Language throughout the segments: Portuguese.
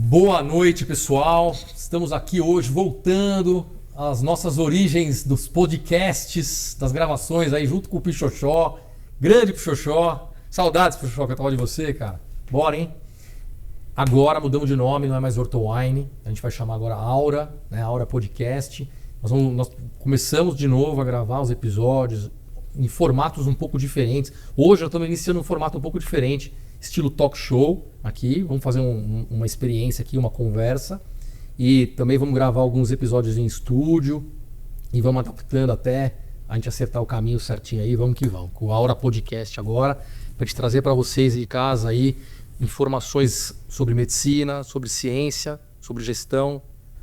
Boa noite, pessoal. Estamos aqui hoje voltando às nossas origens dos podcasts, das gravações aí junto com o Pichoxó. Grande Pichoxó. Saudades, Pichoxó, que eu tava de você, cara. Bora, hein? Agora mudamos de nome, não é mais Ortowine. A gente vai chamar agora Aura, né? Aura Podcast. Nós começamos de novo a gravar os episódios em formatos um pouco diferentes. Hoje eu estou iniciando um formato um pouco diferente, estilo talk show aqui. Vamos fazer uma experiência aqui, uma conversa. E também vamos gravar alguns episódios em estúdio. E vamos adaptando até a gente acertar o caminho certinho aí. Vamos que vamos. Com o Aura Podcast agora, para te trazer para vocês de casa aí informações sobre medicina, sobre ciência, sobre gestão,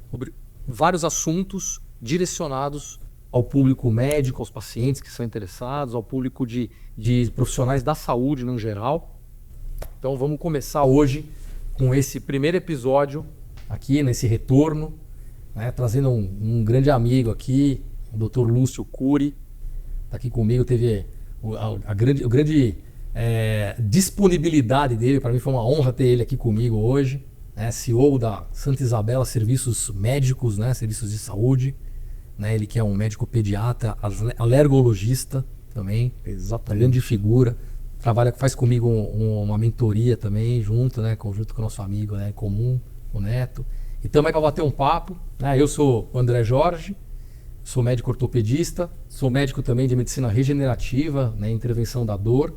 sobre vários assuntos direcionados ao público médico, aos pacientes que são interessados, ao público de profissionais da saúde no geral. Então vamos começar hoje com esse primeiro episódio aqui, nesse retorno, né, trazendo um grande amigo aqui, o Dr. Lúcio Cury, está aqui comigo, teve a grande disponibilidade dele. Para mim foi uma honra ter ele aqui comigo hoje, né, CEO da Santa Isabela Serviços Médicos, né, Serviços de Saúde, né, ele que é um médico pediatra, alergologista também, exatamente, grande figura, faz comigo uma mentoria também, junto com o nosso amigo, né, comum, o Neto. E também para bater um papo, né, eu sou o André Jorge, sou médico ortopedista, sou médico também de medicina regenerativa, né, intervenção da dor.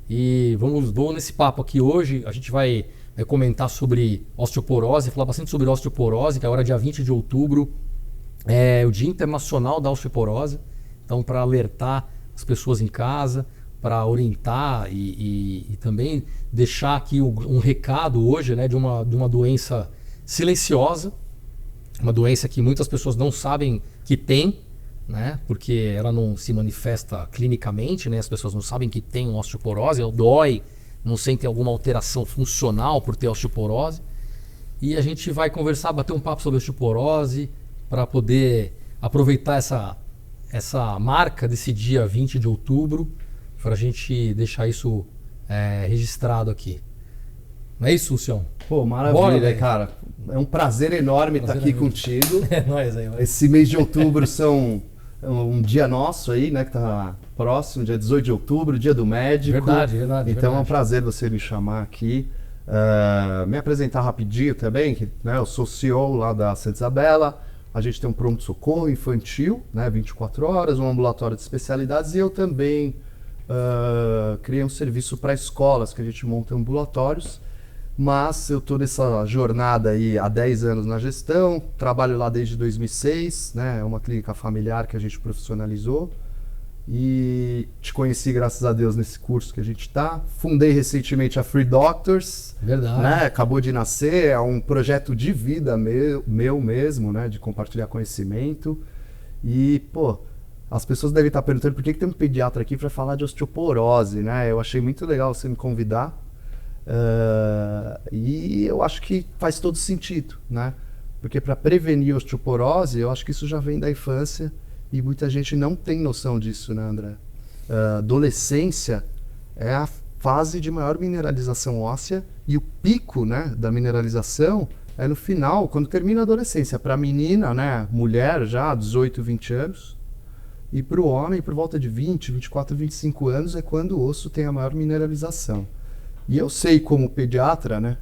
E vamos nesse papo aqui hoje. A gente vai comentar sobre osteoporose, falar bastante sobre osteoporose, que agora dia 20 de outubro é o Dia Internacional da Osteoporose. Então, para alertar as pessoas em casa, para orientar e também deixar aqui um recado hoje, né, de uma doença silenciosa, uma doença que muitas pessoas não sabem que tem, né, porque ela não se manifesta clinicamente, né, as pessoas não sabem que tem osteoporose, ela dói, não sentem alguma alteração funcional por ter osteoporose. E a gente vai conversar, bater um papo sobre osteoporose, para poder aproveitar essa marca desse dia 20 de outubro, para a gente deixar isso registrado aqui. Não é isso, Lucião? Pô, maravilha, cara. É um prazer enorme estar aqui contigo. É nóis aí. Esse mês de outubro um dia nosso aí, né, que tá próximo, dia 18 de outubro, dia do médico. Verdade. Então é um prazer você me chamar aqui. Me apresentar rapidinho também, que, né, eu sou CEO lá da Santa Isabela. A gente tem um pronto-socorro infantil, né, 24 horas, um ambulatório de especialidades, e eu também criei um serviço para escolas, que a gente monta ambulatórios. Mas eu estou nessa jornada aí há 10 anos na gestão, trabalho lá desde 2006, né, é uma clínica familiar que a gente profissionalizou. E te conheci, graças a Deus, nesse curso que a gente está. Fundei recentemente a Free Doctors. Verdade. Né? Acabou de nascer, é um projeto de vida meu mesmo, né? De compartilhar conhecimento. E, pô, as pessoas devem estar perguntando por que tem um pediatra aqui para falar de osteoporose, né? Eu achei muito legal você me convidar. E eu acho que faz todo sentido, né? Porque para prevenir osteoporose, eu acho que isso já vem da infância. E muita gente não tem noção disso, né, André? Adolescência é a fase de maior mineralização óssea, e o pico, né, da mineralização é no final, quando termina a adolescência. Para a menina, né, mulher já, 18, 20 anos, e para o homem, por volta de 20, 24, 25 anos, é quando o osso tem a maior mineralização. E eu sei, como pediatra, né,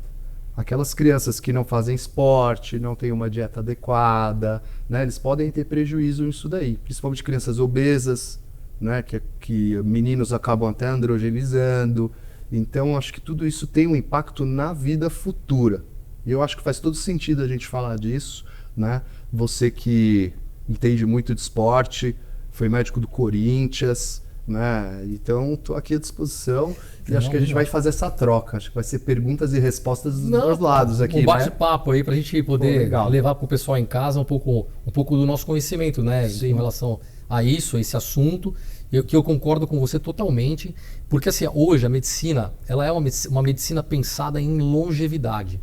aquelas crianças que não fazem esporte, não têm uma dieta adequada, né, eles podem ter prejuízo nisso daí. Principalmente crianças obesas, né, que meninos acabam até androgenizando. Então, acho que tudo isso tem um impacto na vida futura. E eu acho que faz todo sentido a gente falar disso, né? Você que entende muito de esporte, foi médico do Corinthians, né? Então, estou aqui à disposição e acho que a gente vai fazer essa troca. Acho que vai ser perguntas e respostas dos dois lados aqui, um bate-papo aí para a gente poder levar para o pessoal em casa um pouco do nosso conhecimento, né? Sim. Em relação a isso, a esse assunto, que eu concordo com você totalmente, porque assim, hoje a medicina, ela é uma medicina pensada em longevidade.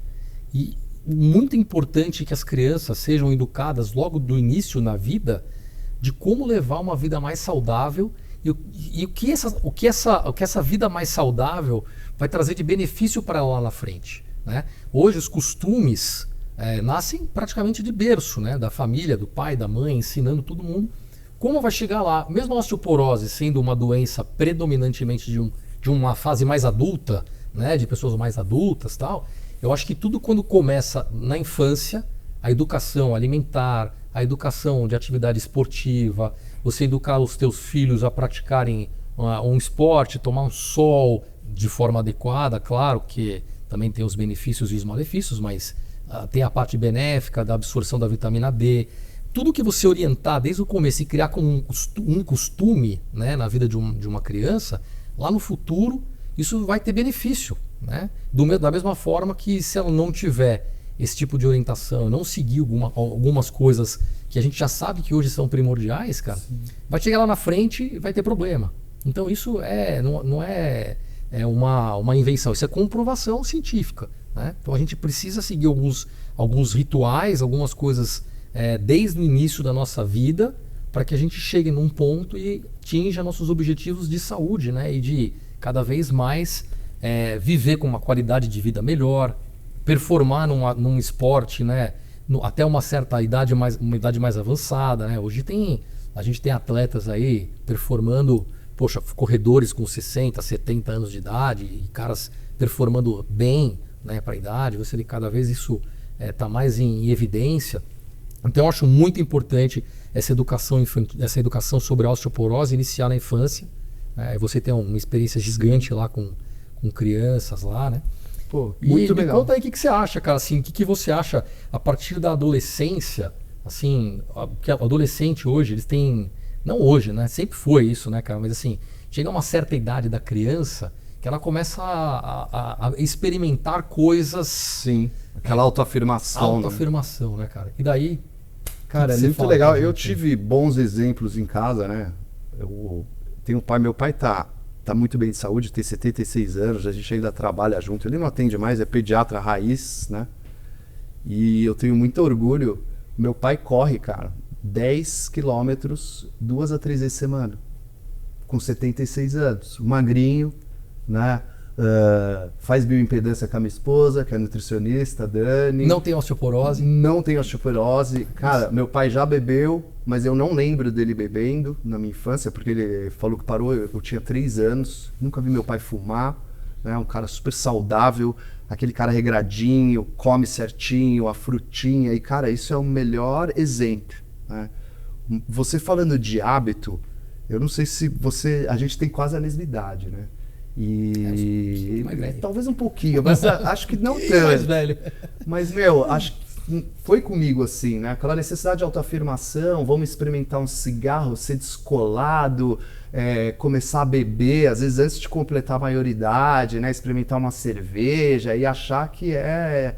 E muito importante que as crianças sejam educadas logo do início na vida de como levar uma vida mais saudável e o que essa vida mais saudável vai trazer de benefício para ela lá na frente. né? Hoje os costumes nascem praticamente de berço, né? Da família, do pai, da mãe, ensinando todo mundo como vai chegar lá. Mesmo a osteoporose sendo uma doença predominantemente de uma fase mais adulta, né? De pessoas mais adultas, tal. Eu acho que tudo quando começa na infância, a educação alimentar, a educação de atividade esportiva, você educar os teus filhos a praticarem um esporte, tomar um sol de forma adequada, claro que também tem os benefícios e os malefícios, mas tem a parte benéfica da absorção da vitamina D. Tudo que você orientar desde o começo e criar como um costume, né, na vida de uma criança, lá no futuro isso vai ter benefício, né? Da mesma forma que se ela não tiver esse tipo de orientação, não seguir algumas coisas que a gente já sabe que hoje são primordiais, cara, vai chegar lá na frente e vai ter problema. Então isso não é uma invenção, isso é comprovação científica, né? Então a gente precisa seguir alguns rituais, algumas coisas desde o início da nossa vida, para que a gente chegue num ponto e atinja nossos objetivos de saúde, né? E de cada vez mais viver com uma qualidade de vida melhor, performar num esporte, né? Até uma certa idade uma idade mais avançada, né? Hoje a gente tem atletas aí performando, poxa, corredores com 60, 70 anos de idade e caras performando bem, né, para a idade. Você vê cada vez isso está mais em evidência. Então eu acho muito importante essa educação sobre a osteoporose iniciar na infância. Você tem uma experiência gigante lá com crianças lá, né? Pô, muito legal. Me conta aí o que você acha, cara, assim, o que você acha a partir da adolescência, assim, que adolescente hoje, eles têm, não hoje, né, sempre foi isso, né, cara, mas assim, chega a uma certa idade da criança que ela começa a experimentar coisas... Sim, aquela autoafirmação. Autoafirmação, né, cara? E daí... Cara, é muito legal. Eu tive bons exemplos em casa, né? Eu tenho um pai, meu pai tá muito bem de saúde, tem 76 anos, a gente ainda trabalha junto. Ele não atende mais, é pediatra raiz, né? E eu tenho muito orgulho. Meu pai corre, cara, 10 quilômetros 2 a 3 vezes semana, com 76 anos, magrinho, né? Faz bioimpedância com a minha esposa, que é nutricionista, Dani. Não tem osteoporose? Não tem osteoporose. Cara, meu pai já bebeu, mas eu não lembro dele bebendo na minha infância, porque ele falou que parou, eu tinha 3 anos. Nunca vi meu pai fumar, né? Um cara super saudável, aquele cara regradinho, come certinho, a frutinha. E, cara, isso é o melhor exemplo, né? Você falando de hábito, eu não sei se a gente tem quase a mesma idade, né? E talvez um pouquinho, mas acho que não tanto. Mais velho. Mas, meu, acho que foi comigo assim, né? Aquela necessidade de autoafirmação, vamos experimentar um cigarro, ser descolado, começar a beber, às vezes antes de completar a maioridade, né? Experimentar uma cerveja e achar que é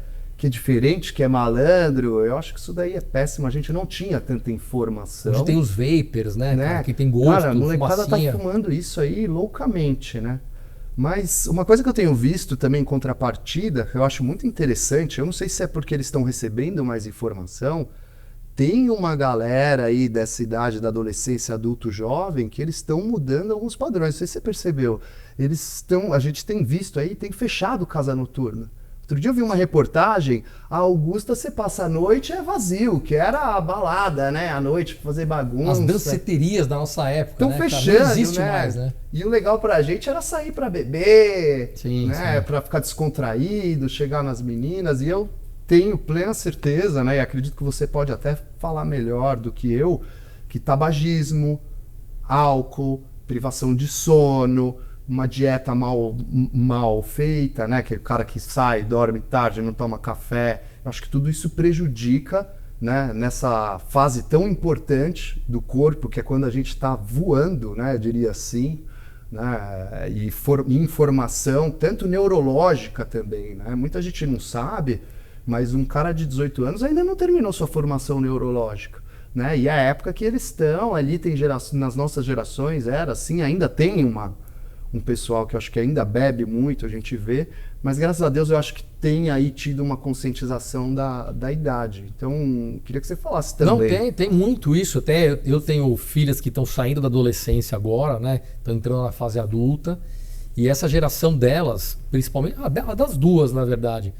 diferente, que é malandro. Eu acho que isso daí é péssimo. A gente não tinha tanta informação. Hoje tem os vapers, né? Cara, que tem gosto, cara, a molecada tá fumacinha. fumando isso aí loucamente, né? Mas uma coisa que eu tenho visto também em contrapartida, eu acho muito interessante, eu não sei se é porque eles estão recebendo mais informação, tem uma galera aí dessa idade da adolescência, adulto, jovem, que eles estão mudando alguns padrões. Não sei se você percebeu. A gente tem visto aí, tem fechado casa noturna. Outro dia eu vi uma reportagem, a Augusta você passa a noite é vazio, que era a balada, né? À noite, fazer bagunça. As danceterias da nossa época, estão né, fechando, não existe né? mais, né? E o legal pra gente era sair pra beber, sim, né? sim. Pra ficar descontraído, chegar nas meninas. E eu tenho plena certeza, né? E acredito que você pode até falar melhor do que eu, que tabagismo, álcool, privação de sono, uma dieta mal feita, né? Que é o cara que sai, dorme tarde, não toma café. Eu acho que tudo isso prejudica, né? Nessa fase tão importante do corpo, que é quando a gente está voando, né? Eu diria assim, né? E informação, tanto neurológica também, né? Muita gente não sabe, mas um cara de 18 anos ainda não terminou sua formação neurológica, né? E a época que eles estão ali, nas nossas gerações, era assim, ainda tem um pessoal que eu acho que ainda bebe muito, a gente vê, mas graças a Deus eu acho que tem aí tido uma conscientização da idade. Então, queria que você falasse também. Não, tem muito isso. Até eu tenho filhas que estão saindo da adolescência agora, né? Estão entrando na fase adulta. E essa geração delas, principalmente, das duas, na verdade,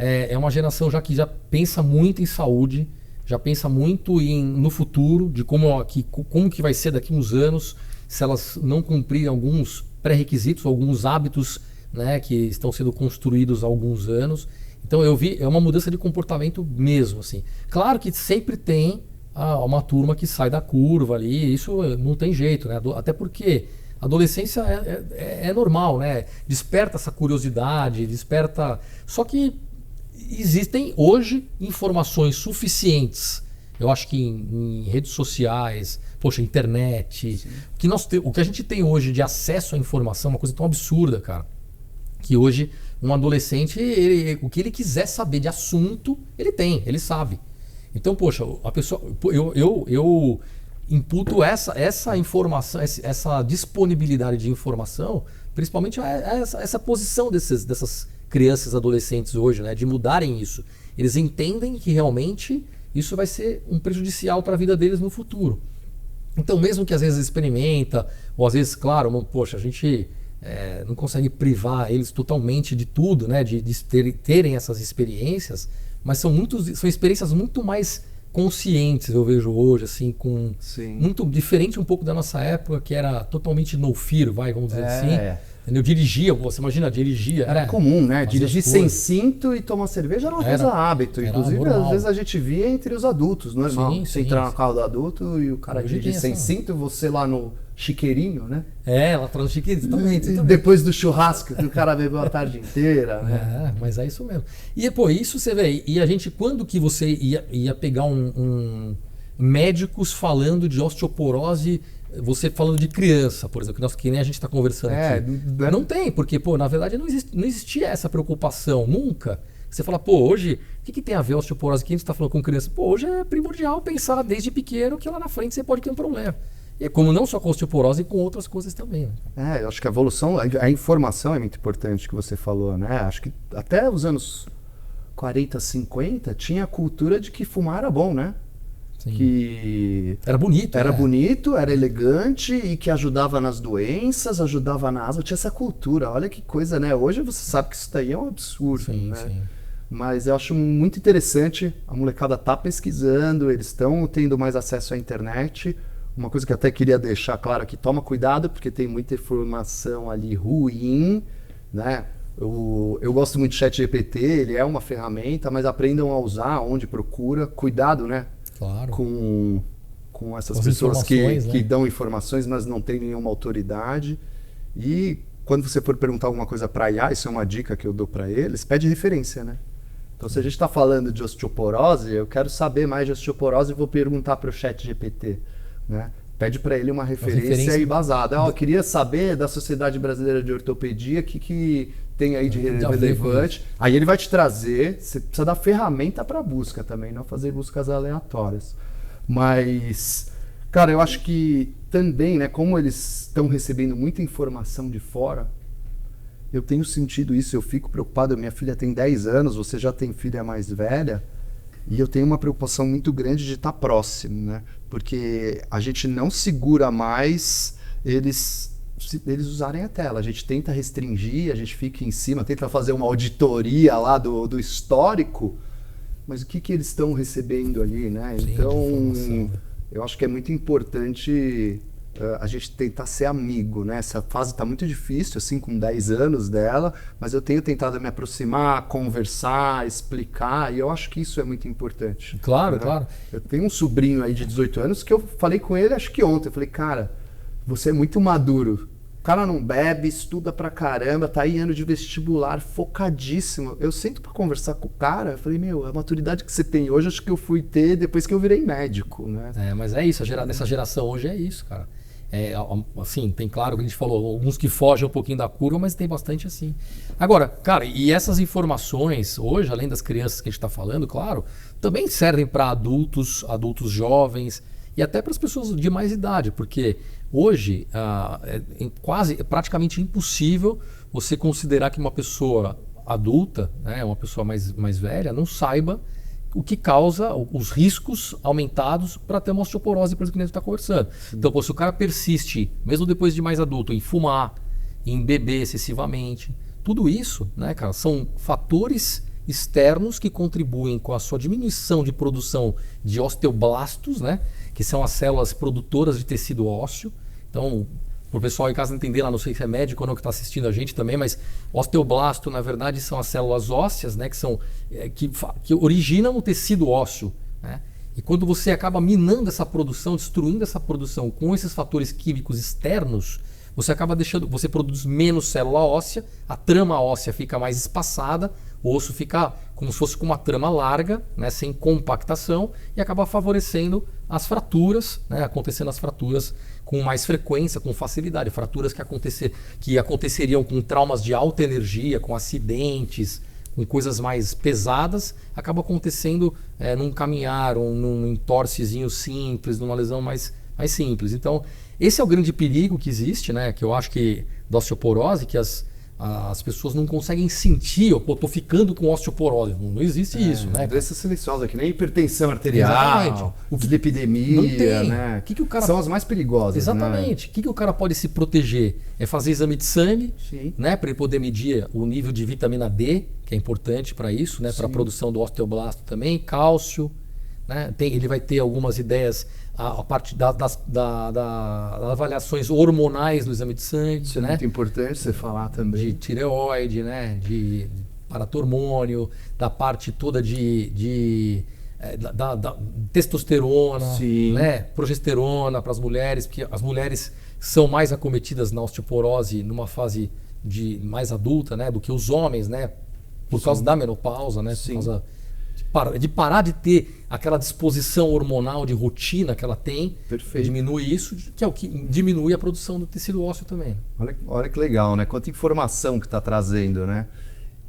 é uma geração já que já pensa muito em saúde, já pensa muito no futuro, de como que vai ser daqui a uns anos, se elas não cumprirem alguns pré-requisitos, alguns hábitos, né, que estão sendo construídos há alguns anos. Então eu vi, é uma mudança de comportamento mesmo, assim. Claro que sempre tem uma turma que sai da curva ali, isso não tem jeito, né? Até porque a adolescência é normal, né? Desperta essa curiosidade, desperta... Só que existem hoje informações suficientes, eu acho que em redes sociais, poxa, internet, o que a gente tem hoje de acesso à informação é uma coisa tão absurda, cara, que hoje um adolescente, o que ele quiser saber de assunto, ele sabe. Então, poxa, a pessoa, eu imputo essa informação, essa disponibilidade de informação, principalmente essa posição dessas crianças, adolescentes hoje, né, de mudarem isso. Eles entendem que realmente isso vai ser um prejudicial para a vida deles no futuro. Então, mesmo que às vezes experimenta, ou às vezes, claro, poxa, a gente não consegue privar eles totalmente de tudo, né, de terem essas experiências, mas são experiências muito mais conscientes, eu vejo hoje, assim, muito diferente um pouco da nossa época, que era totalmente no fear, vamos dizer assim. Eu dirigia, você imagina, dirigia. Era comum, né? Dirigir sem cinto e tomar cerveja era uma coisa hábito. Inclusive, às vezes a gente via entre os adultos, normal. Você entrar no carro do adulto e o cara dirigir sem cinto, você lá no chiqueirinho, né? Lá atrás do chiqueirinho também. Depois do churrasco, que o cara bebeu a tarde inteira, né? Mas é isso mesmo. E, pô, isso você vê. E a gente, quando que você ia pegar médicos falando de osteoporose, você falando de criança, por exemplo, que nem a gente está conversando aqui. Não tem, porque, pô, na verdade não existia essa preocupação, nunca. Você fala, pô, hoje, o que tem a ver a osteoporose que a gente está falando com criança? Pô, hoje é primordial pensar desde pequeno que lá na frente você pode ter um problema. E como não só com a osteoporose, com outras coisas também. Eu acho que a evolução, a informação é muito importante que você falou, né? Acho que até os anos 40, 50, tinha a cultura de que fumar era bom, né? Sim. Que era bonito. Era bonito, era elegante e que ajudava nas doenças, ajudava na asma. Tinha essa cultura. Olha que coisa, né? Hoje você sabe que isso daí é um absurdo, sim, né? Sim. Mas eu acho muito interessante. A molecada tá pesquisando, eles estão tendo mais acesso à internet. Uma coisa que eu até queria deixar claro aqui, toma cuidado, porque tem muita informação ali ruim, né? Eu gosto muito do ChatGPT, ele é uma ferramenta, mas aprendam a usar, onde procura. Cuidado, né? Claro. Com essas pessoas que dão informações, mas não tem nenhuma autoridade. E quando você for perguntar alguma coisa para IA, isso é uma dica que eu dou para eles, pede referência, né? Então, se a gente está falando de osteoporose, eu quero saber mais de osteoporose e vou perguntar para o ChatGPT, né? Pede para ele uma referência embasada. Eu queria saber da Sociedade Brasileira de Ortopedia o que tem aí de relevante. Aí ele vai te trazer, você precisa dar ferramenta para busca também, não fazer buscas aleatórias. Mas, cara, eu acho que também, né, como eles estão recebendo muita informação de fora, eu tenho sentido isso, eu fico preocupado. Minha filha tem 10 anos, você já tem filha mais velha, e eu tenho uma preocupação muito grande de estar próximo, né? Porque a gente não segura mais eles usarem a tela. A gente tenta restringir, a gente fica em cima, tenta fazer uma auditoria lá do histórico, mas o que eles estão recebendo ali, né? Sim, então, eu acho que é muito importante a gente tentar ser amigo, né? Essa fase está muito difícil, assim, com 10 anos dela, mas eu tenho tentado me aproximar, conversar, explicar, e eu acho que isso é muito importante. Claro, né? claro. Eu tenho um sobrinho aí de 18 anos que eu falei com ele, acho que ontem, eu falei, cara, você é muito maduro. O cara não bebe, estuda pra caramba, tá aí ano de vestibular, focadíssimo. Eu sento pra conversar com o cara, eu falei, meu, a maturidade que você tem hoje, acho que eu fui ter depois que eu virei médico, né? Mas é isso, essa geração hoje é isso, cara. Assim, tem claro que a gente falou, alguns que fogem um pouquinho da curva, mas tem bastante assim. Agora, cara, e essas informações hoje, além das crianças que a gente está falando, claro, também servem para adultos jovens e até para as pessoas de mais idade, porque hoje é praticamente impossível você considerar que uma pessoa adulta, né, uma pessoa mais velha, não saiba o que causa os riscos aumentados para ter uma osteoporose, por exemplo, que a gente está conversando. Então, se o cara persiste, mesmo depois de mais adulto, em fumar, em beber excessivamente, tudo isso, né, cara, são fatores externos que contribuem com a sua diminuição de produção de osteoblastos, né? Que são as células produtoras de tecido ósseo. Então, para o pessoal em casa entender, lá não sei se é médico ou não que está assistindo a gente também, mas osteoblasto, na verdade, são as células ósseas, né? Que originam o tecido ósseo, né? E quando você acaba minando essa produção, destruindo essa produção com esses fatores químicos externos, você produz menos célula óssea, a trama óssea fica mais espaçada, o osso fica como se fosse com uma trama larga, né, sem compactação, e acaba favorecendo as fraturas, né, acontecendo as fraturas com mais frequência, com facilidade, fraturas que aconteceriam com traumas de alta energia, com acidentes, com coisas mais pesadas, acaba acontecendo num caminhar, ou num entorcezinho simples, numa lesão mais simples. Então, esse é o grande perigo que existe, né? Que eu acho que da osteoporose, que as pessoas não conseguem sentir, eu tô ficando com osteoporose. Não existe isso, né? Doença silenciosa, que nem hipertensão arterial, dislipidemia, né? Que o cara... São as mais perigosas. Exatamente. Né? O que o cara pode se proteger? É fazer exame de sangue, Sim. né? Para ele poder medir o nível de vitamina D, que é importante para isso, né? Para a produção do osteoblasto também, cálcio, né? Ele vai ter algumas ideias a parte das avaliações hormonais do exame de sangue. Isso é muito importante você falar também. De tireoide, né? De paratormônio, da parte toda da testosterona, né? Progesterona para as mulheres, porque as mulheres são mais acometidas na osteoporose numa fase mais adulta, né? Do que os homens, né? Por causa da menopausa, né? Por causa de parar de ter aquela disposição hormonal de rotina que ela tem. Perfeito. Diminui isso, que é o que diminui a produção do tecido ósseo também. Olha que legal, né? Quanta informação que está trazendo, né?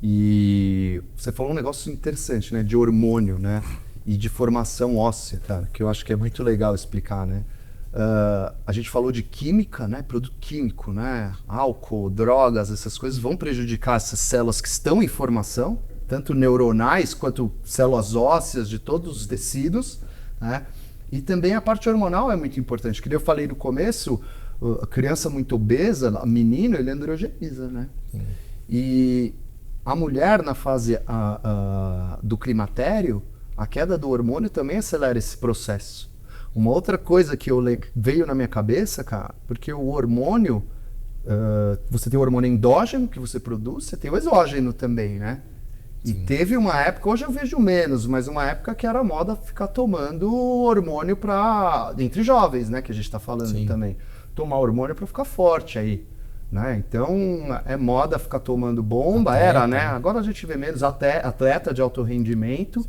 E você falou um negócio interessante, né? De hormônio, né? E de formação óssea, cara, que eu acho que é muito legal explicar, né? A gente falou de química, né? Produto químico, né? Álcool, drogas, essas coisas vão prejudicar essas células que estão em formação, tanto neuronais quanto células ósseas de todos os tecidos, né? E também a parte hormonal é muito importante. Que eu falei no começo, a criança muito obesa, o menino, ele androgeniza, né? Sim. E a mulher na fase do climatério, a queda do hormônio também acelera esse processo. Uma outra coisa que veio na minha cabeça, cara, porque o hormônio, você tem o hormônio endógeno que você produz, você tem o exógeno também, né? E teve uma época, hoje eu vejo menos, mas uma época que era moda ficar tomando hormônio entre jovens, né? Que a gente está falando também. Tomar hormônio para ficar forte aí, né? Então, é moda ficar tomando bomba, né? Agora a gente vê menos atleta de alto rendimento.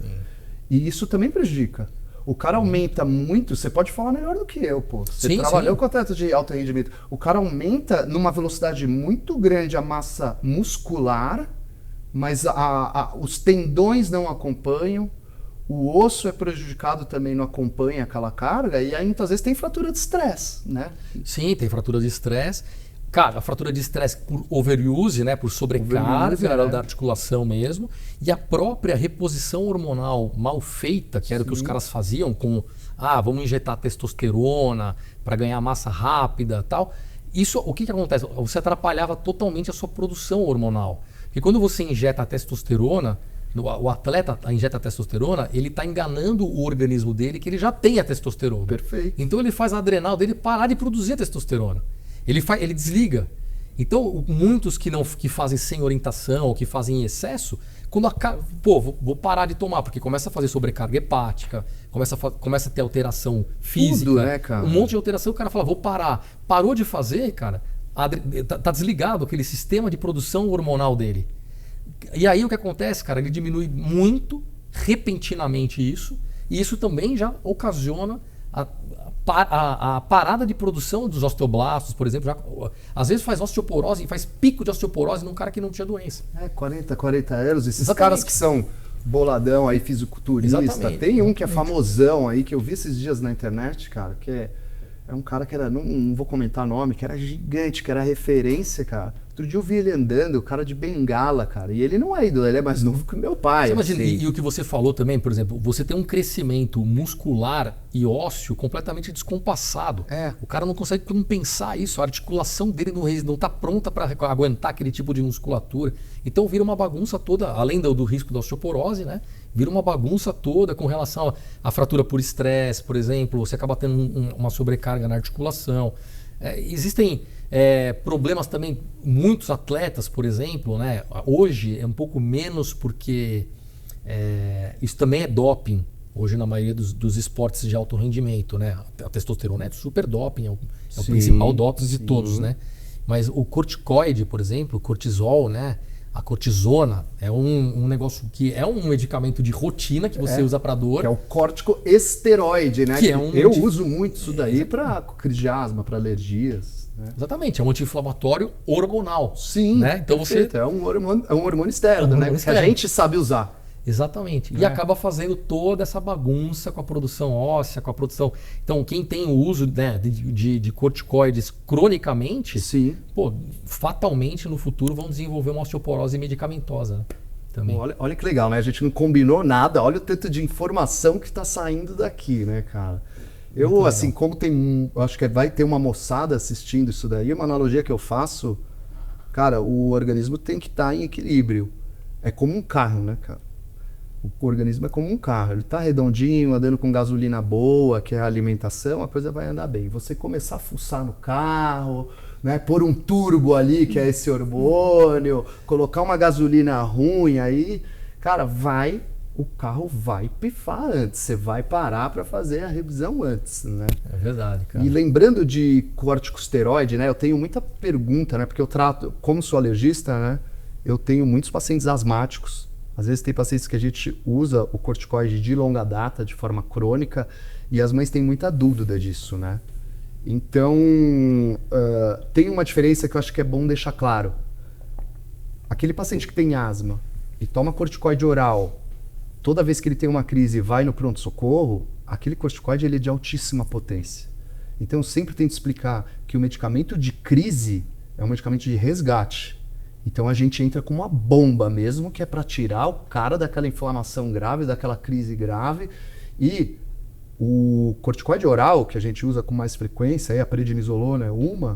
E isso também prejudica. O cara aumenta muito, você pode falar melhor do que eu, pô. Você trabalhou com atleta de alto rendimento. O cara aumenta numa velocidade muito grande a massa muscular, mas os tendões não acompanham, o osso é prejudicado também, não acompanha aquela carga, e aí muitas vezes tem fratura de estresse, né? Sim, tem fratura de estresse. Cara, a fratura de estresse por overuse, né? Por sobrecarga da articulação mesmo, e a própria reposição hormonal mal feita, que era o que os caras faziam com, vamos injetar testosterona para ganhar massa rápida, tal. Isso, o que acontece? Você atrapalhava totalmente a sua produção hormonal. Porque quando você injeta a testosterona, o atleta injeta a testosterona, ele está enganando o organismo dele que ele já tem a testosterona. Perfeito. Então ele faz a adrenal dele parar de produzir a testosterona. Ele desliga. Então muitos que fazem sem orientação ou que fazem em excesso, vou parar de tomar, porque começa a fazer sobrecarga hepática, começa a ter alteração física, tudo, né, cara? Um monte de alteração, o cara fala, vou parar. Parou de fazer, cara, tá desligado aquele sistema de produção hormonal dele. E aí o que acontece, cara, ele diminui muito repentinamente isso, e isso também já ocasiona a parada de produção dos osteoblastos, por exemplo. Às vezes faz osteoporose, faz pico de osteoporose num cara que não tinha doença. 40 anos, esses caras que são boladão aí, fisiculturista. Tem um que é famosão aí, que eu vi esses dias na internet, cara, que Era um cara que era, não vou comentar nome, que era gigante, que era referência, cara. Outro dia eu vi ele andando, o cara de bengala, cara. E ele não é ídolo, ele é mais novo que o meu pai. Você imagina, assim. e o que você falou também, por exemplo, você tem um crescimento muscular e ósseo completamente descompassado. É. O cara não consegue compensar isso, a articulação dele não está pronta para aguentar aquele tipo de musculatura. Então vira uma bagunça toda, além do risco da osteoporose, né? Vira uma bagunça toda com relação à fratura por estresse, por exemplo, você acaba tendo uma sobrecarga na articulação. Existem problemas também, muitos atletas, por exemplo, né? Hoje é um pouco menos porque isso também é doping, hoje na maioria dos esportes de alto rendimento, né? A testosterona é super doping, é o principal doping de todos, né? Mas o corticoide, por exemplo, o cortisol, né? A cortisona é um negócio que é um medicamento de rotina que você usa para dor. Que é o corticoesteroide, né? Eu uso muito isso daí para crise de asma, para alergias. Né? Exatamente, é um anti-inflamatório hormonal. Sim, né? Então perfeito. É um hormônio externo, né? Que a gente sabe usar. Exatamente. E acaba fazendo toda essa bagunça com a produção óssea, com a produção. Então, quem tem o uso, né, de corticoides cronicamente, sim, fatalmente no futuro vão desenvolver uma osteoporose medicamentosa. Né? Também. Olha que legal, né? A gente não combinou nada. Olha o tanto de informação que está saindo daqui, né, cara? Eu, assim, como acho que vai ter uma moçada assistindo isso daí, uma analogia que eu faço, cara, o organismo tem que estar em equilíbrio. É como um carro, né, cara? O organismo é como um carro, ele tá redondinho, andando com gasolina boa, que é a alimentação, a coisa vai andar bem. Você começar a fuçar no carro, né, pôr um turbo ali, que é esse hormônio, colocar uma gasolina ruim aí, cara, o carro vai pifar antes, você vai parar para fazer a revisão antes, né? É verdade, cara. E lembrando de corticosteroide, né, eu tenho muita pergunta, né, porque eu trato, como sou alergista, né, eu tenho muitos pacientes asmáticos. Às vezes tem pacientes que a gente usa o corticoide de longa data, de forma crônica, e as mães têm muita dúvida disso, né? Então, tem uma diferença que eu acho que é bom deixar claro. Aquele paciente que tem asma e toma corticoide oral, toda vez que ele tem uma crise e vai no pronto-socorro, aquele corticoide ele é de altíssima potência. Então, eu sempre tento explicar que o medicamento de crise é um medicamento de resgate. Então a gente entra com uma bomba mesmo, que é para tirar o cara daquela inflamação grave, daquela crise grave. E o corticoide oral, que a gente usa com mais frequência, a prednisolona é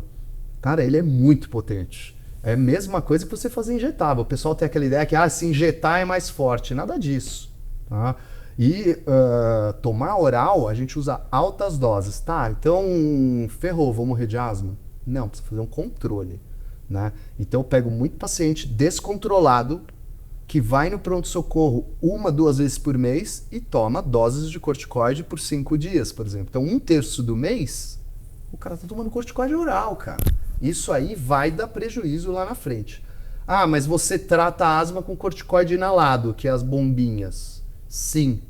cara, ele é muito potente. É a mesma coisa que você fazer injetável. O pessoal tem aquela ideia que se injetar é mais forte. Nada disso. Tá? E tomar oral, a gente usa altas doses. Tá, então ferrou, vou morrer de asma? Não, precisa fazer um controle. Né? Então eu pego muito paciente descontrolado que vai no pronto-socorro 1, 2 vezes por mês e toma doses de corticoide por 5 dias, por exemplo. Então 1/3 do mês o cara tá tomando corticoide oral, cara. Isso aí vai dar prejuízo lá na frente. Mas você trata a asma com corticoide inalado, que é as bombinhas. Sim.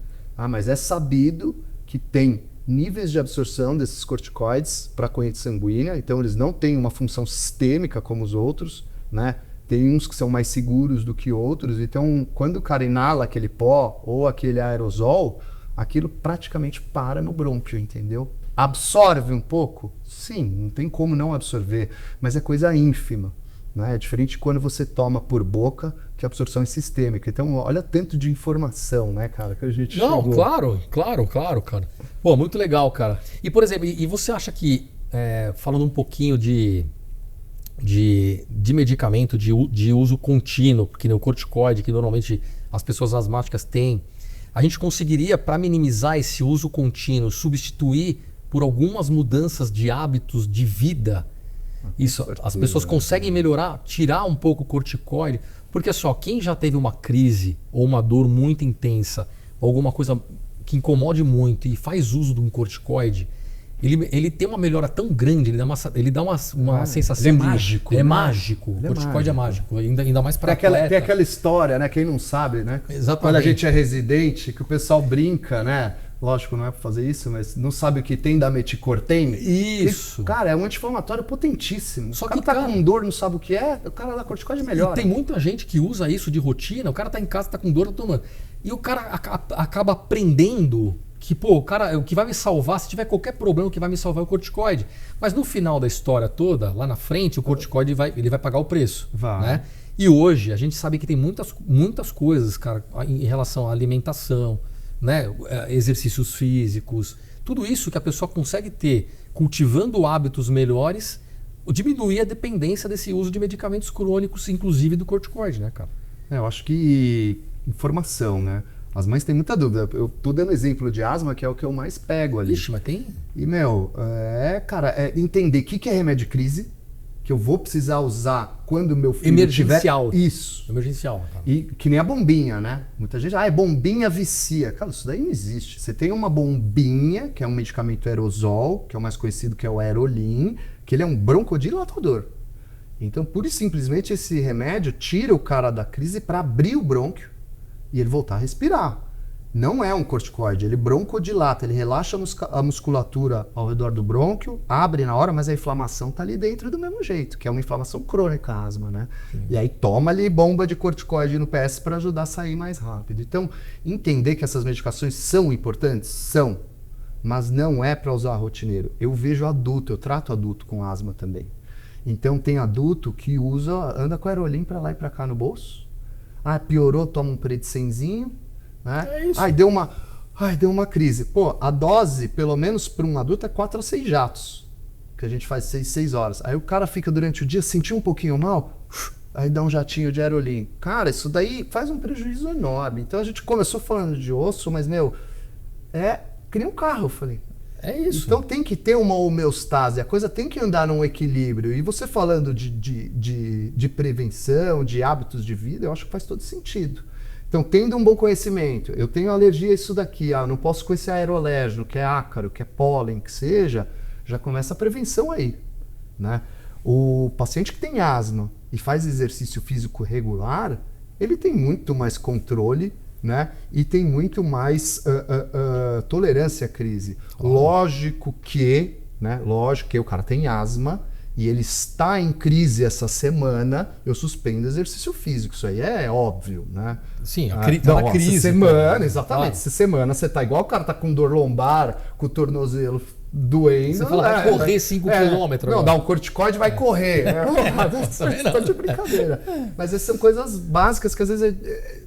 Mas é sabido que tem níveis de absorção desses corticoides para a corrente sanguínea, então eles não têm uma função sistêmica como os outros, né? Tem uns que são mais seguros do que outros, então quando o cara inala aquele pó ou aquele aerosol, aquilo praticamente para no brônquio, entendeu? Absorve um pouco? Sim, não tem como não absorver, mas é coisa ínfima. Né? É diferente de quando você toma por boca, que a absorção é sistêmica. Então, olha tanto de informação, né, cara, que a gente chegou. Claro, cara. Pô, muito legal, cara. E, por exemplo, e você acha que, falando um pouquinho de medicamento de uso contínuo, porque o corticoide, que normalmente as pessoas asmáticas têm, a gente conseguiria, para minimizar esse uso contínuo, substituir por algumas mudanças de hábitos de vida? Isso, as pessoas conseguem melhorar, tirar um pouco o corticoide, porque só quem já teve uma crise ou uma dor muito intensa, ou alguma coisa que incomode muito e faz uso de um corticoide, ele tem uma melhora tão grande, ele dá uma sensação ele é mágico. É mágico. O corticoide é mágico, ainda mais para atleta. Tem aquela história, né? Quem não sabe, né? Exatamente. Quando a gente é residente, que o pessoal brinca, né? Lógico, não é para fazer isso, mas não sabe o que tem da meticortem. Isso. Cara, é um anti-inflamatório potentíssimo. Só o cara que, tá com dor, não sabe o que é, o cara da corticoide melhora. E tem muita gente que usa isso de rotina, o cara tá em casa, tá com dor, tá tomando. E o cara acaba aprendendo Que, pô, o que vai me salvar, se tiver qualquer problema, o que vai me salvar é o corticoide. Mas no final da história toda, lá na frente, o corticoide ele vai pagar o preço. Vai. Né? E hoje a gente sabe que tem muitas coisas, cara, em relação à alimentação, né? Exercícios físicos, tudo isso que a pessoa consegue ter cultivando hábitos melhores, diminuir a dependência desse uso de medicamentos crônicos, inclusive do corticoide, né, cara? Eu acho que informação, né? As mães têm muita dúvida. Eu tô dando exemplo de asma, que é o que eu mais pego ali. Ixi, mas tem? E, cara, entender o que é remédio de crise, que eu vou precisar usar quando meu filho emergencial. tiver... Isso. Emergencial. Cara. E que nem a bombinha, né? Muita gente, bombinha vicia. Cara, isso daí não existe. Você tem uma bombinha, que é um medicamento aerosol, que é o mais conhecido, que é o Aerolin, que ele é um broncodilatador. Então, pura e simplesmente, esse remédio tira o cara da crise para abrir o brônquio e ele voltar a respirar. Não é um corticoide, ele broncodilata, ele relaxa a musculatura ao redor do brônquio, abre na hora, mas a inflamação tá ali dentro do mesmo jeito, que é uma inflamação crônica, a asma, né? Sim. E aí toma ali bomba de corticoide no PS para ajudar a sair mais rápido. Então, entender que essas medicações são importantes? São, mas não é para usar rotineiro. Eu vejo adulto, eu trato adulto com asma também. Então tem adulto que anda com Aerolin para lá e para cá no bolso. Piorou, toma um Predsenzinho, né? É isso. Deu uma crise. Pô, a dose, pelo menos para um adulto, é 4 a 6 jatos, que a gente faz 6 horas. Aí o cara fica durante o dia, sentiu um pouquinho mal, aí dá um jatinho de Aerolin. Cara, isso daí faz um prejuízo enorme. Então a gente começou falando de osso, mas, que nem um carro, eu falei. É isso. Então tem que ter uma homeostase, a coisa tem que andar num equilíbrio. E você falando de prevenção, de hábitos de vida, eu acho que faz todo sentido. Então, tendo um bom conhecimento, eu tenho alergia a isso daqui, não posso com esse aerolérgeno, que é ácaro, que é pólen, que seja, já começa a prevenção aí, né? O paciente que tem asma e faz exercício físico regular, ele tem muito mais controle, né? E tem muito mais tolerância à crise. Lógico que o cara tem asma e ele está em crise essa semana, eu suspendo exercício físico. Isso aí é óbvio, né? Sim, tá na crise. Essa semana, exatamente. Essa semana você tá igual o cara tá com dor lombar, com o tornozelo doendo. Você fala, vai correr 5 km. Não, dá um corticoide, vai correr. Tá de brincadeira. Mas essas são coisas básicas que às vezes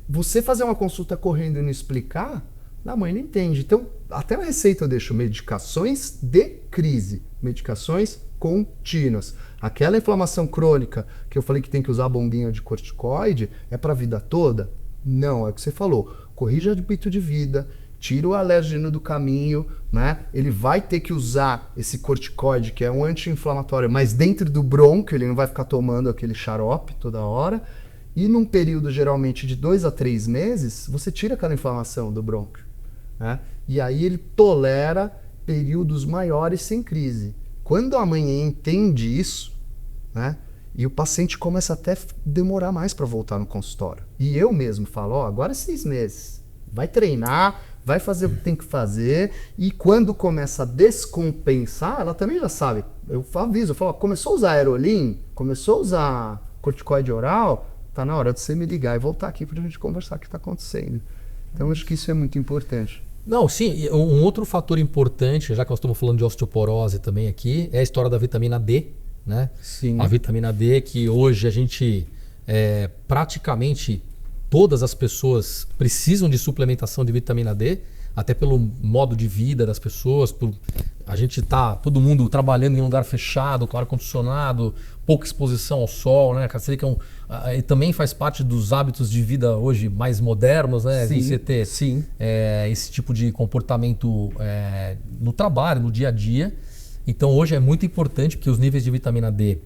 você fazer uma consulta correndo e não explicar, a mãe não entende. Então, até na receita eu deixo medicações de crise, medicações contínuas. Aquela inflamação crônica que eu falei que tem que usar a bombinha de corticoide é para a vida toda? Não, é o que você falou. Corrija o hábito de vida, tira o alérgeno do caminho, né? Ele vai ter que usar esse corticoide, que é um anti-inflamatório, mas dentro do brônquio, ele não vai ficar tomando aquele xarope toda hora. E num período geralmente de 2 a 3 meses, você tira aquela inflamação do brônquio, né? E aí ele tolera períodos maiores sem crise. Quando a mãe entende isso, né? E o paciente começa até a demorar mais para voltar no consultório. E eu mesmo falo, agora é 6 meses. Vai treinar, vai fazer o que tem que fazer. E quando começa a descompensar, ela também já sabe. Eu aviso, eu falo, começou a usar Aerolin, começou a usar corticoide oral, tá na hora de você me ligar e voltar aqui pra gente conversar o que está acontecendo. Então, acho que isso é muito importante. Não, sim. Um outro fator importante, já que nós estamos falando de osteoporose também aqui, é a história da vitamina D, né? Sim. A vitamina D que hoje a gente, praticamente todas as pessoas precisam de suplementação de vitamina D, até pelo modo de vida das pessoas, a gente tá todo mundo trabalhando em um lugar fechado, com ar-condicionado, pouca exposição ao sol, né? Você que e também faz parte dos hábitos de vida hoje mais modernos, né? Sim, você ter esse tipo de comportamento no trabalho, no dia a dia. Então hoje é muito importante porque os níveis de vitamina D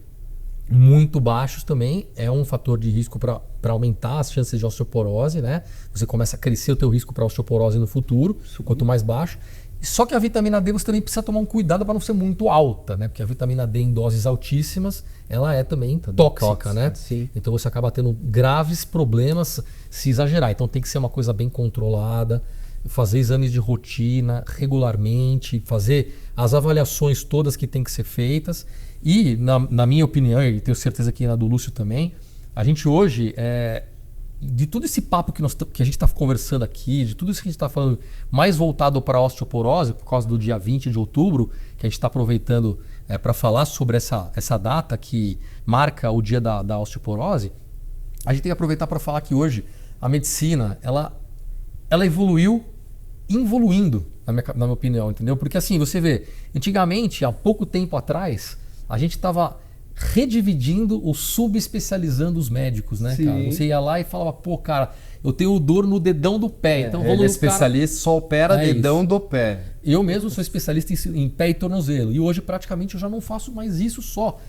muito baixos também é um fator de risco para aumentar as chances de osteoporose, né? Você começa a crescer o teu risco para osteoporose no futuro, quanto mais baixo. Só que a vitamina D você também precisa tomar um cuidado para não ser muito alta, né? Porque a vitamina D em doses altíssimas, ela é também tóxica, né? Sim. Então você acaba tendo graves problemas se exagerar. Então tem que ser uma coisa bem controlada, fazer exames de rotina regularmente, fazer as avaliações todas que tem que ser feitas. E, na minha opinião, e tenho certeza que na do Lúcio também, a gente hoje de todo esse papo que a gente está conversando aqui, de tudo isso que a gente está falando, mais voltado para a osteoporose, por causa do dia 20 de outubro, que a gente está aproveitando para falar sobre essa data que marca o dia da osteoporose, a gente tem que aproveitar para falar que hoje a medicina, ela evoluiu involuindo, na minha opinião, entendeu? Porque assim, você vê, antigamente, há pouco tempo atrás, a gente estava redividindo ou subespecializando os médicos, né, Sim. cara? Você ia lá e falava, pô, cara, eu tenho dor no dedão do pé, então vamos Ele é especialista, só opera dedão do pé. Eu mesmo sou especialista em pé e tornozelo. E hoje, praticamente, eu já não faço mais isso só.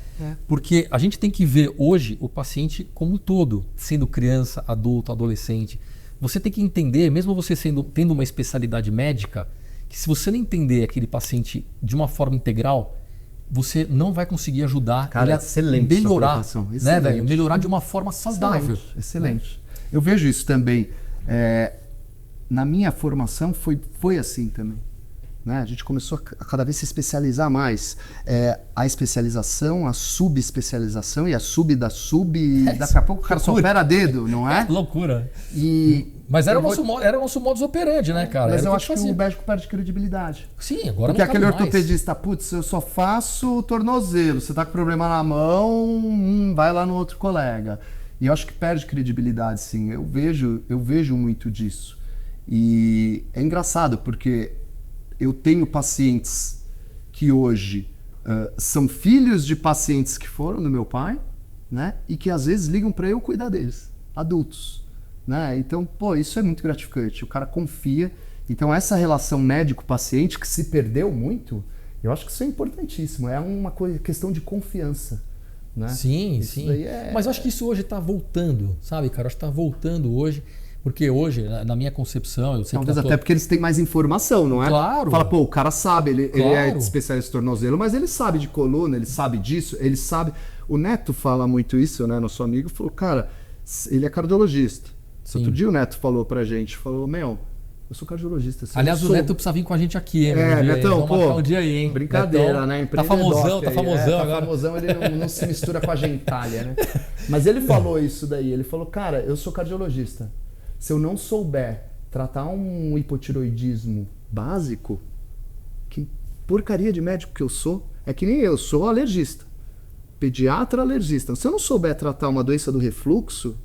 Porque a gente tem que ver hoje o paciente como um todo, sendo criança, adulto, adolescente. Você tem que entender, mesmo você tendo uma especialidade médica, que se você não entender aquele paciente de uma forma integral, você não vai conseguir ajudar Cara, ele a excelente melhorar, sua colocação. né, velho? Melhorar de uma forma saudável. Excelente. Eu vejo isso também. Na minha formação foi assim também. Né? A gente começou a cada vez se especializar mais. A especialização, a subespecialização e a sub da sub. Daqui a pouco o cara só opera dedo, não é? Loucura. Mas era o nosso modus operandi, né, cara? Mas era eu o acho que o médico perde credibilidade. Sim, agora Porque não cabe aquele mais. ortopedista, putz, eu só faço tornozelo, você tá com problema na mão, vai lá no outro colega. E eu acho que perde credibilidade, sim. Eu vejo muito disso. E é engraçado, porque eu tenho pacientes que hoje são filhos de pacientes que foram do meu pai, né? E que às vezes ligam para eu cuidar deles, adultos. Né? Então, pô, isso é muito gratificante. O cara confia. Então, essa relação médico-paciente que se perdeu muito, eu acho que isso é importantíssimo. É uma questão de confiança. Né? Sim, isso sim. Daí Mas eu acho que isso hoje está voltando, sabe, cara? Eu acho que está voltando hoje. Porque hoje, na minha concepção, eu sempre... Talvez até porque eles têm mais informação, não é? Claro. Fala, pô, o cara sabe, ele é Claro. especialista em tornozelo, mas ele sabe de coluna, ele sabe disso, ele sabe... O Neto fala muito isso, né? Nosso amigo falou, cara, ele é cardiologista. Outro dia o Neto falou pra gente, falou, eu sou cardiologista. Aliás, o Neto precisa vir com a gente aqui, hein? Netão, pô, marcar um dia aí, hein? brincadeira, Netão, né? Tá famosão, Empreendedor tá aí, tá famosão, ele não se mistura com a gentalha, né? Mas ele falou isso daí, ele falou, cara, eu sou cardiologista. Se eu não souber tratar um hipotiroidismo básico, que porcaria de médico que eu sou, é que nem eu sou alergista, pediatra alergista. Se eu não souber tratar uma doença do refluxo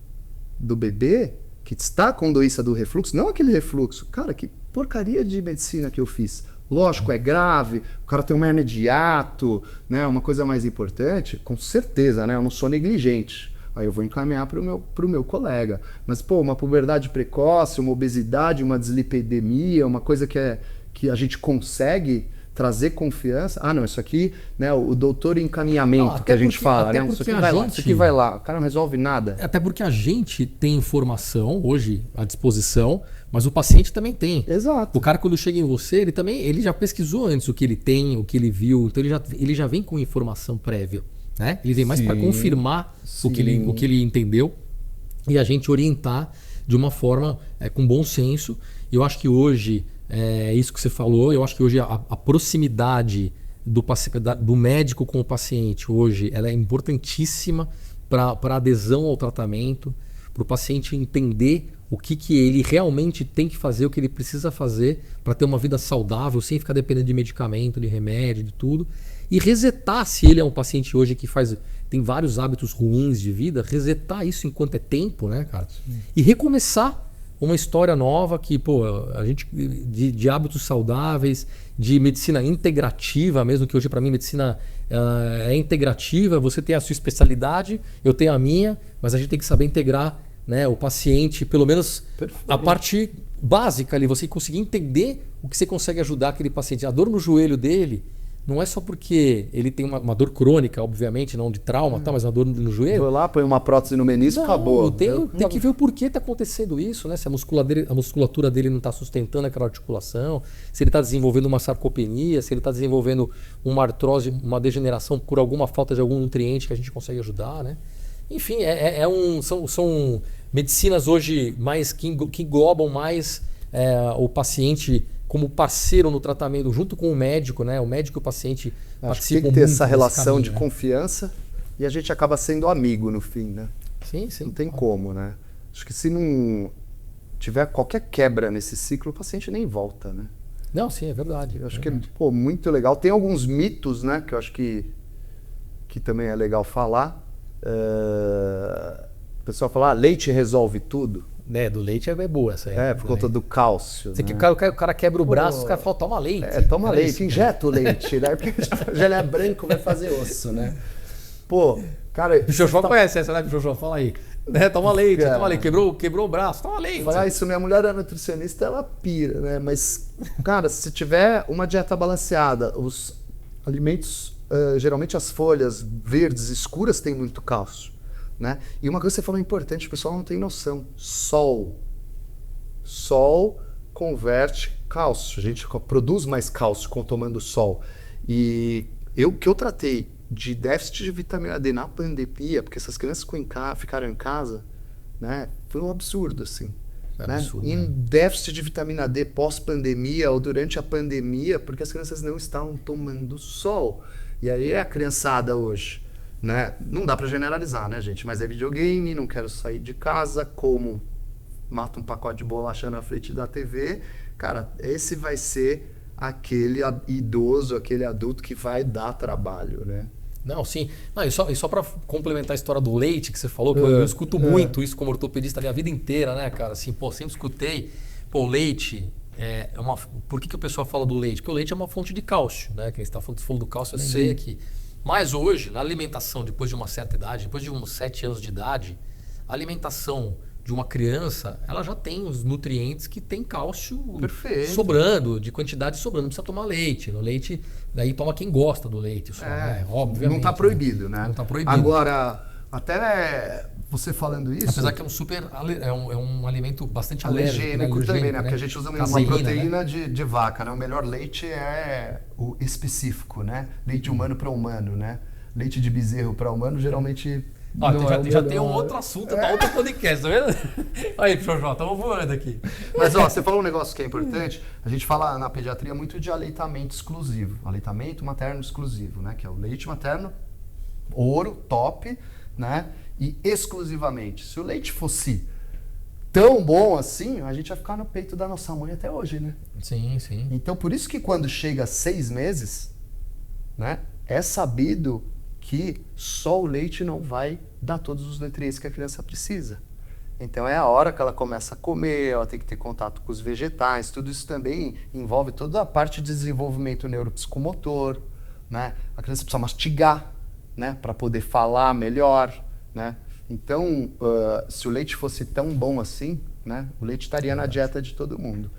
do bebê, que está com doença do refluxo, não aquele refluxo, cara, que porcaria de medicina que eu fiz. Lógico, é grave, o cara tem uma hernia de hiato, né, uma coisa mais importante, com certeza, né, eu não sou negligente. Aí eu vou encaminhar para o meu colega. Mas, pô, uma puberdade precoce, uma obesidade, uma dislipidemia, uma coisa que a gente consegue trazer confiança. Ah, não, isso aqui, né, o doutor encaminhamento que a gente fala, né? Isso aqui vai lá, isso aqui vai lá. O cara não resolve nada. Até porque a gente tem informação hoje à disposição, mas o paciente também tem. Exato. O cara, quando chega em você, ele já pesquisou antes o que ele tem, o que ele viu, então ele já vem com informação prévia. Né? Ele vem mais para confirmar o que ele entendeu e a gente orientar de uma forma com bom senso. Eu acho que hoje, isso que você falou, eu acho que hoje a proximidade do médico com o paciente, hoje, ela é importantíssima para a adesão ao tratamento, para o paciente entender o que ele realmente tem que fazer, o que ele precisa fazer para ter uma vida saudável, sem ficar dependendo de medicamento, de remédio, de tudo. E resetar, se ele é um paciente hoje que tem vários hábitos ruins de vida, resetar isso enquanto é tempo, né, cara? E recomeçar uma história nova que, pô, a gente de hábitos saudáveis, de medicina integrativa mesmo, que hoje para mim medicina é integrativa, você tem a sua especialidade, eu tenho a minha, mas a gente tem que saber integrar, né, o paciente, pelo menos a parte básica ali, você conseguir entender o que você consegue ajudar aquele paciente. A dor no joelho dele não é só porque ele tem uma dor crônica, obviamente, não de trauma, mas uma dor no joelho. Vou lá, põe uma prótese no menisco, acabou. Tem que ver o porquê está acontecendo isso, né? Se a musculatura dele não está sustentando aquela articulação, se ele está desenvolvendo uma sarcopenia, se ele está desenvolvendo uma artrose, uma degeneração por alguma falta de algum nutriente que a gente consegue ajudar, né? Enfim, são medicinas hoje mais que englobam mais o paciente como parceiro no tratamento, junto com o médico, né? O médico e o paciente participam. Tem que ter essa relação caminho, de né? confiança e a gente acaba sendo amigo no fim, né? Sim, sim. Não tem como, né? Acho que se não tiver qualquer quebra nesse ciclo, o paciente nem volta, né? Não, sim, é verdade. Eu acho que é muito legal. Tem alguns mitos, né, que eu acho que também é legal falar. O pessoal fala, leite resolve tudo. Do leite é boa essa aí. Por conta do cálcio. Você né? O cara quebra o braço, os caras falam, toma leite. Toma leite, injeta o leite, né? Porque já ele é branco, vai fazer osso, né? Pô, cara... O Xoxó conhece essa, né? Xoxó, fala aí. Toma leite, quebrou o braço, toma leite. Falar isso, minha mulher é nutricionista, ela pira, né? Mas, cara, se tiver uma dieta balanceada, os alimentos, geralmente as folhas verdes escuras têm muito cálcio, né? E uma coisa que você falou importante, o pessoal não tem noção. Sol converte cálcio. A gente produz mais cálcio tomando sol. E que eu tratei de déficit de vitamina D na pandemia, porque essas crianças ficaram em casa, né? Foi um absurdo, assim. Em déficit de vitamina D pós-pandemia ou durante a pandemia, porque as crianças não estavam tomando sol. E aí é a criançada hoje, né? Não dá para generalizar, né, gente? Mas é videogame, não quero sair de casa, mata um pacote de bolacha na frente da TV. Cara, esse vai ser aquele idoso, aquele adulto que vai dar trabalho, né? Não, sim. Não, e só para complementar a história do leite que você falou, que eu escuto muito isso como ortopedista a minha vida inteira, né, cara? Assim, sempre escutei, o leite Por que o pessoal fala do leite? Porque o leite é uma fonte de cálcio, né? Quem está falando do cálcio, eu sei aqui. Mas hoje, na alimentação, depois de uma certa idade, depois de uns 7 anos de idade, a alimentação de uma criança, ela já tem os nutrientes que tem cálcio sobrando, de quantidade sobrando. Não precisa tomar leite. No leite, daí toma quem gosta do leite. Só, né? Obviamente. Não está proibido, né? Não está proibido. Agora, até você falando isso... Apesar que é um alimento bastante alérgico também, né? Porque a gente usa uma proteína, né? de vaca, né? O melhor leite é o específico, né? Leite humano para humano, né? Leite de bezerro para humano, geralmente... já tem um outro assunto para outro podcast, tá vendo? Aí, Xoxó, estamos voando aqui. Mas você falou um negócio que é importante. A gente fala na pediatria muito de aleitamento exclusivo. Aleitamento materno exclusivo, né? Que é o leite materno, ouro, top, né? E exclusivamente. Se o leite fosse tão bom assim, a gente ia ficar no peito da nossa mãe até hoje, né? Sim, sim. Então, por isso que quando chega a 6 meses, né? É sabido que só o leite não vai dar todos os nutrientes que a criança precisa. Então é a hora que ela começa a comer, ela tem que ter contato com os vegetais, tudo isso também envolve toda a parte de desenvolvimento neuropsicomotor, né? A criança precisa mastigar, né? Para poder falar melhor, né? Então, se o leite fosse tão bom assim, né? O leite estaria na dieta de todo mundo.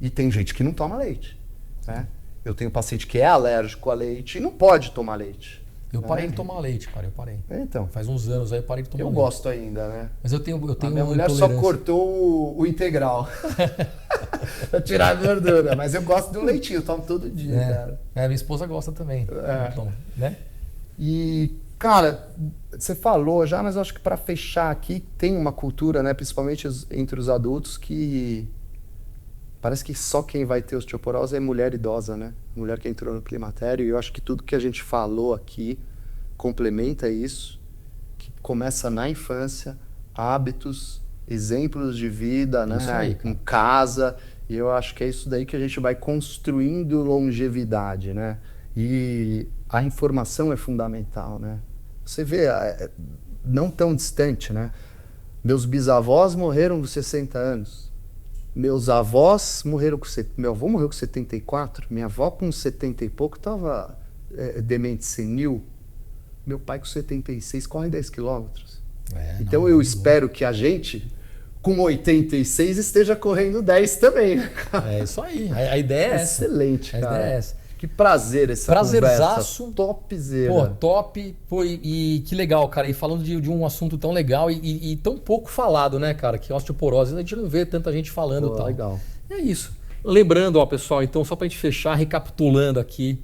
E tem gente que não toma leite, né? Eu tenho paciente que é alérgico a leite e não pode tomar leite. Eu parei de tomar leite, cara, eu parei. Então. Faz uns anos aí eu parei de tomar leite. Eu gosto ainda, né? Mas eu tenho a minha mulher só cortou o integral. Pra tirar a gordura. Mas eu gosto do leitinho, eu tomo todo dia, cara. Minha esposa gosta também. Então, né? E, cara, você falou já, mas eu acho que para fechar aqui, tem uma cultura, né, principalmente entre os adultos, que parece que só quem vai ter osteoporose é mulher idosa, né? Mulher que entrou no climatério. E eu acho que tudo que a gente falou aqui complementa isso, que começa na infância, hábitos, exemplos de vida, né? Aí, em casa. E eu acho que é isso daí que a gente vai construindo longevidade, né? E a informação é fundamental, né? Você vê, não tão distante, né? Meus bisavós morreram com 60 anos. Meus avós morreram com... Meu avô morreu com 74, minha avó com 70 e pouco estava demente senil. Meu pai com 76 corre 10 quilômetros. Então eu espero que a gente, com 86, esteja correndo 10 também. É isso aí, a ideia é essa. Excelente, cara. A ideia é essa. Que prazer essa Prazerzaço. Conversa. Topzera. Pô, top. Pô, e que legal, cara. E falando de um assunto tão legal e tão pouco falado, né, cara? Que osteoporose. A gente não vê tanta gente falando. Tal. Legal. É isso. Lembrando, ó, pessoal, então, só pra gente fechar, recapitulando aqui.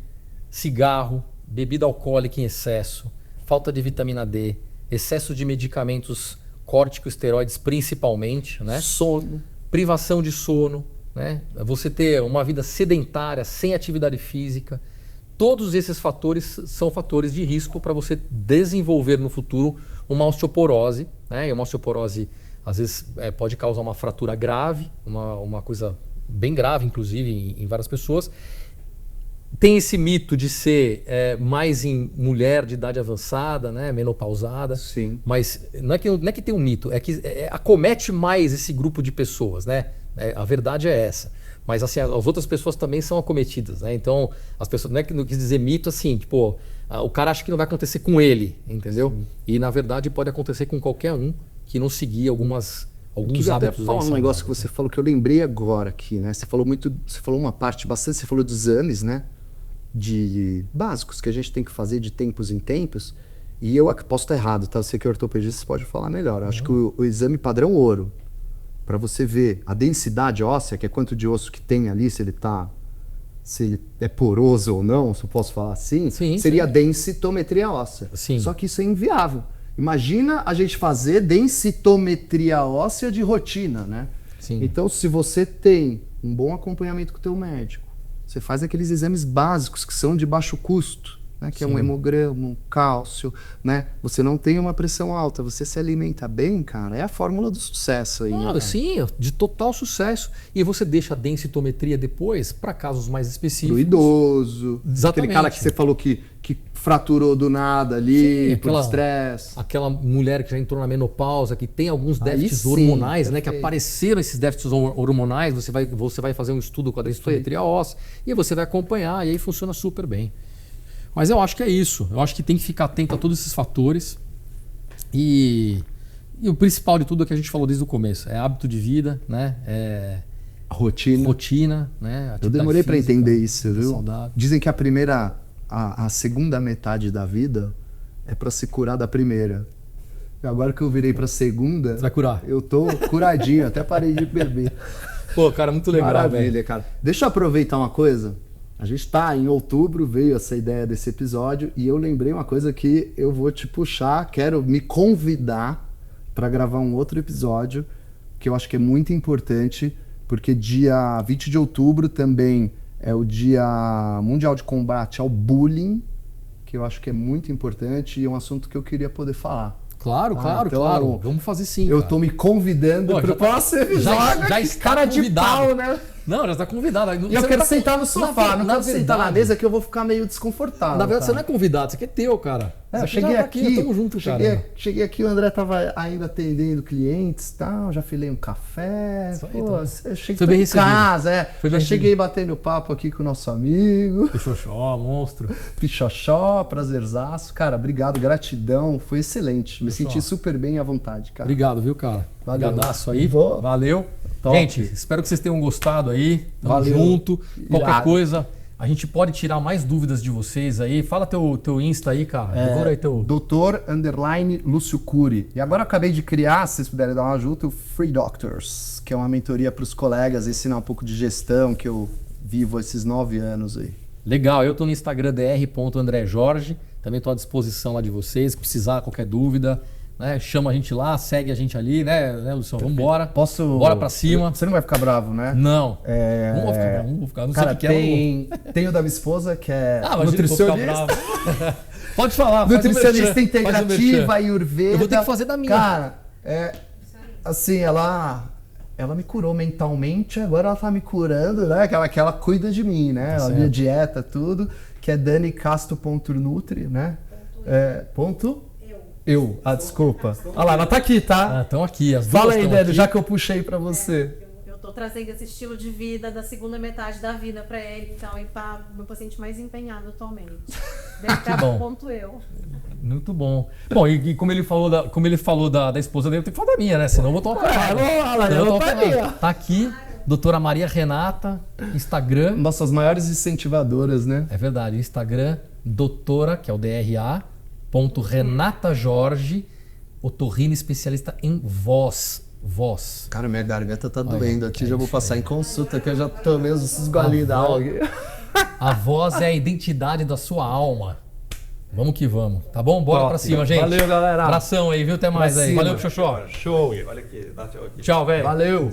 Cigarro, bebida alcoólica em excesso, falta de vitamina D, excesso de medicamentos corticosteroides principalmente, né? Sono. Privação de sono. Né? Você ter uma vida sedentária, sem atividade física, todos esses fatores são fatores de risco para você desenvolver no futuro uma osteoporose, né? Uma osteoporose às vezes pode causar uma fratura grave, uma coisa bem grave, inclusive, em várias pessoas. Tem esse mito de ser mais em mulher de idade avançada, né, menopausada. Sim. Mas não é que tem um mito, é que acomete mais esse grupo de pessoas, né? A verdade é essa. Mas assim, as outras pessoas também são acometidas, né? Então, as pessoas não quis dizer mito assim, tipo, o cara acha que não vai acontecer com ele, entendeu? Sim. E na verdade pode acontecer com qualquer um que não seguir alguns hábitos. Falar um negócio que você falou que eu lembrei agora aqui, né? Você falou uma parte bastante, você falou dos exames, né? De básicos que a gente tem que fazer de tempos em tempos. E eu posso estar errado, tá? Você que é ortopedista, você pode falar melhor. Eu acho que o exame padrão ouro, para você ver a densidade óssea, que é quanto de osso que tem ali, se ele é poroso ou não, se eu posso falar assim, seria a densitometria óssea. Sim. Só que isso é inviável. Imagina a gente fazer densitometria óssea de rotina, né? Sim. Então, se você tem um bom acompanhamento com o teu médico, você faz aqueles exames básicos que são de baixo custo, né? Que é um hemograma, um cálcio, né? Você não tem uma pressão alta, você se alimenta bem, cara, é a fórmula do sucesso aí. Né? Sim, de total sucesso. E você deixa a densitometria depois para casos mais específicos. Do idoso, Exatamente. Aquele cara que você falou que fraturou do nada ali, por estresse. Aquela mulher que já entrou na menopausa, que tem alguns déficits hormonais, né? Que apareceram esses déficits hormonais, você vai fazer um estudo com a densitometria óssea e aí você vai acompanhar e aí funciona super bem. Mas eu acho que é isso. Eu acho que tem que ficar atento a todos esses fatores. E o principal de tudo é o que a gente falou desde o começo. É hábito de vida, né? Rotina, né? Eu demorei para entender isso, viu? Saudável. Dizem que a segunda metade da vida é para se curar da primeira. E agora que eu virei para a segunda... Você vai curar? Eu tô curadinho, até parei de beber. Pô, cara, muito legal, Maravilha, velho. cara. Deixa eu aproveitar uma coisa. A gente tá em outubro, veio essa ideia desse episódio e eu lembrei uma coisa que eu vou te puxar, quero me convidar para gravar um outro episódio que eu acho que é muito importante, porque dia 20 de outubro também é o Dia Mundial de Combate ao Bullying, que eu acho que é muito importante e é um assunto que eu queria poder falar. Claro. Vamos fazer sim. Eu tô me convidando pro próximo episódio. Já está cara convidado. De pau, né? Não, já está convidado. E eu quero sentar no sofá, não quero sentar na mesa que eu vou ficar meio desconfortável. Na verdade, você não é convidado, você quer teu, cara. Eu cheguei aqui, tamo junto, cara. Cheguei aqui, o André tava ainda atendendo clientes e tal, já filei um café. Eu cheguei bem em casa, já cheguei batendo papo aqui com o nosso amigo. Pichoxó, monstro. Pichoxó, prazerzaço. Cara, obrigado, gratidão, foi excelente. Me senti super bem à vontade, cara. Obrigado, viu, cara? Valeu. Obrigadaço aí. Valeu. Top. Gente, espero que vocês tenham gostado aí. Tamo Valeu. junto. Qualquer coisa, a gente pode tirar mais dúvidas de vocês aí. Fala teu Insta aí, cara. Agora aí teu... Dr_Lúcio Cury. E agora eu acabei de criar, se vocês puderem dar uma ajuda, o Free Doctors, que é uma mentoria para os colegas, ensinar um pouco de gestão, que eu vivo esses 9 anos aí. Legal, eu tô no Instagram dr.andrejorge. Também tô à disposição lá de vocês. Se precisar, qualquer dúvida, né? Chama a gente lá, segue a gente ali, né, Luciano? Vambora. Bora pra cima. Você não vai ficar bravo, né? Não. Não vou ficar bravo, não vou ficar. Não cara, sei o que tem o da minha esposa, que é nutricionista. Pode falar. Nutricionista integrativa, Ayurveda. Eu vou ter que fazer da minha. Cara, assim, ela me curou mentalmente, agora ela tá me curando, né? Que ela cuida de mim, né? A minha dieta, tudo, que é danicasto.nutri, né? Desculpa. Olha lá, ela tá aqui, tá? Estão aqui, as duas. Fala aí, Dani, já que eu puxei pra você. Eu tô trazendo esse estilo de vida da segunda metade da vida pra ele, então ele tá o meu paciente mais empenhado atualmente. Deve estar no ponto eu. Muito bom. Bom, e como ele falou da esposa dele, eu tenho que falar da minha, né? Senão eu vou tomar Tá aqui, doutora Maria Renata, Instagram. Nossas maiores incentivadoras, né? É verdade, Instagram, doutora, que é o DRA, Renata Jorge, otorrino especialista em voz. Cara, minha garganta tá doendo aqui, já vou passar em consulta, que eu já tomei esses golinhos da água. A voz é a identidade da sua alma. Vamos que vamos, tá bom? Bora pra cima, gente. Valeu, galera. Abração aí, viu? Até mais aí. Valeu, Xoxó. Show. Olha aqui, dá tchau aqui. Tchau, velho. Valeu.